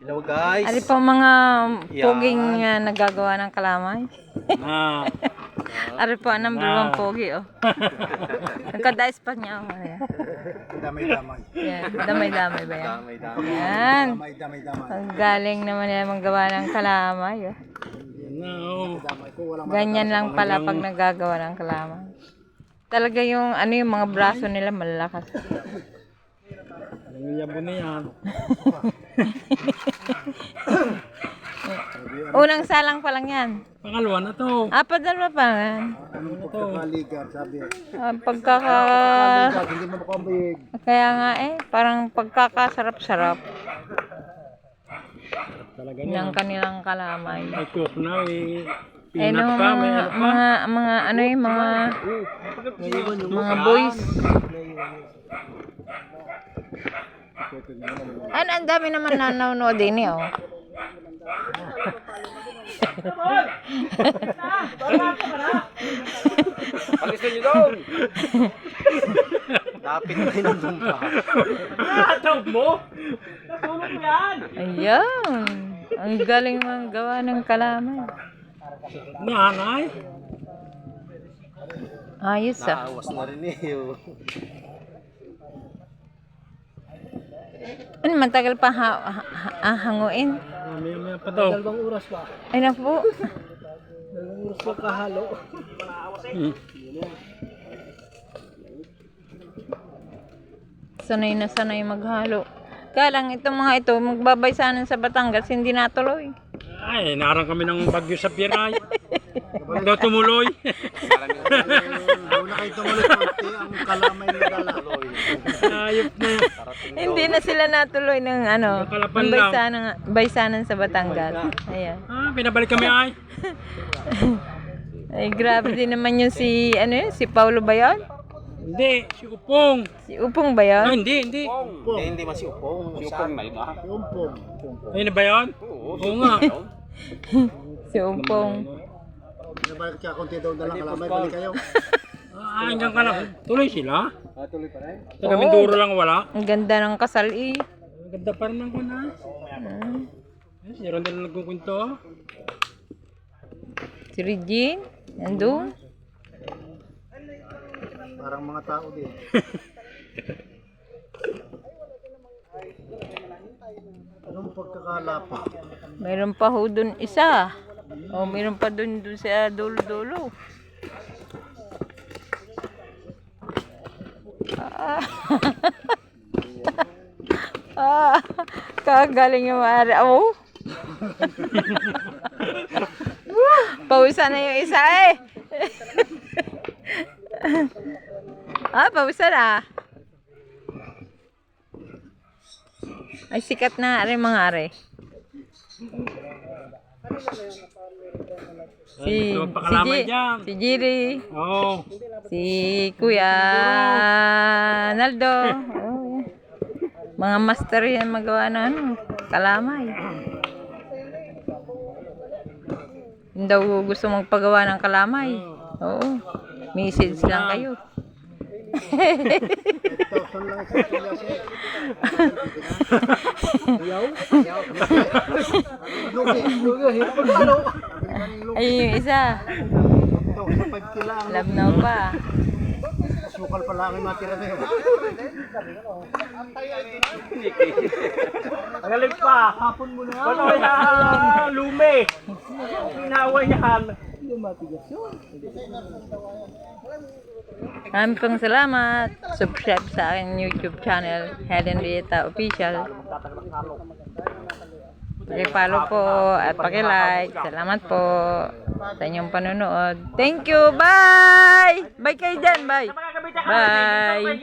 Hello guys. Ari po mga poging nagagawa ng kalamay. Ari po ang number one pogi oh. Nagkadais pa niya oh. Damay-damay. Yan, damay-damay ba yan? Damay-damay. Yan. Damay-damay. Ang galing naman nila magawa ng kalamay oh. Damay ko walang Ganyan lang pala pag nagagawa ng kalamay. Talaga yung ano yung mga braso nila malalakas. Yabo na yan. Unang salang pa lang yan. Pangalawa na to. Padalwa pa yan. pagkakaligar, sabi. Pagkaka... Hindi mo makambig. Kaya nga parang pagkakasarap-sarap Talaga ng kanilang kalamay. May cook na, may Eh peanut no, pa, may ano pa. mga ano yung mga boys. Ano, ang dami naman nanonood din oh. Alis na nyo doon! Dapit na yun ang dumpa. Tawag mo? Natulog mo yan! Ayan. Ang galing mga gawa ng kalamay. Nanay? Ayos ah. Naawas na rin Ano, matagal pa hanguin? May pa daw. Dalawang oras pa. Ay naku. Dalawang oras pa kahalo. Sanay na sanay maghalo. Kaya lang itong mga ito, magbabay sana sa Batangas, hindi natuloy. Ay, narang kami ng bagyo sa Piray. Daw tumuloy. Una kayo tumuloy konti ang kalamay na dalaloy. Ayop na yan. Hindi na sila natuloy ng ano, Kalapan ng lang. baysanan sa Batangas. Ayan. Pinabalik kami ay. Ay, grabe din naman yung si, ano yun, si Paulo ba yun? Hindi, si Upong. Si Upong ba yun? Hindi. Hindi man si Upong. Si Upong na iba. Si Upong. Ayun na ba yun? Oo nga. Si Upong. Nabalik ka konti daw na lang kalamay. Balik kayo. Hanggang ka lang. Tuloy sila. Tuloy pa rin. Taga Mindoro lang wala. Ang ganda ng kasal eh. Ang ganda pa rin ng kuna. Si Rondel na nagkukunto. Si Regine, nandun. Parang mga tao din. Anong pagkakalapa? Mayroon pa ho dun isa. O, mayroon pa dun sa dulo-dulo. Kagaling yung maaari. Oh. Pawisan na yung isa eh. Pawisan na. Ay, sikat na rin mga are. Si Jiri. Oo. Si Kuya Naldo. Oh, mga master yan magawa na ano, kalamay. Hindi daw gusto magpagawa ng kalamay. Oo. Message lang kayo. Ay, yung isa. Labnaw pa. Sukal pa lang yung matira na yun. Tagalig pa. Hapon mo na. Ano yan? Lume. Pinaway yan. Maraming pong salamat. Subscribe sa aking YouTube channel, Helen Rieta Official. Paki-follow po at paki-like. Salamat po sa inyong panonood. Thank you. Bye! Bye kayo dyan. Bye! Bye!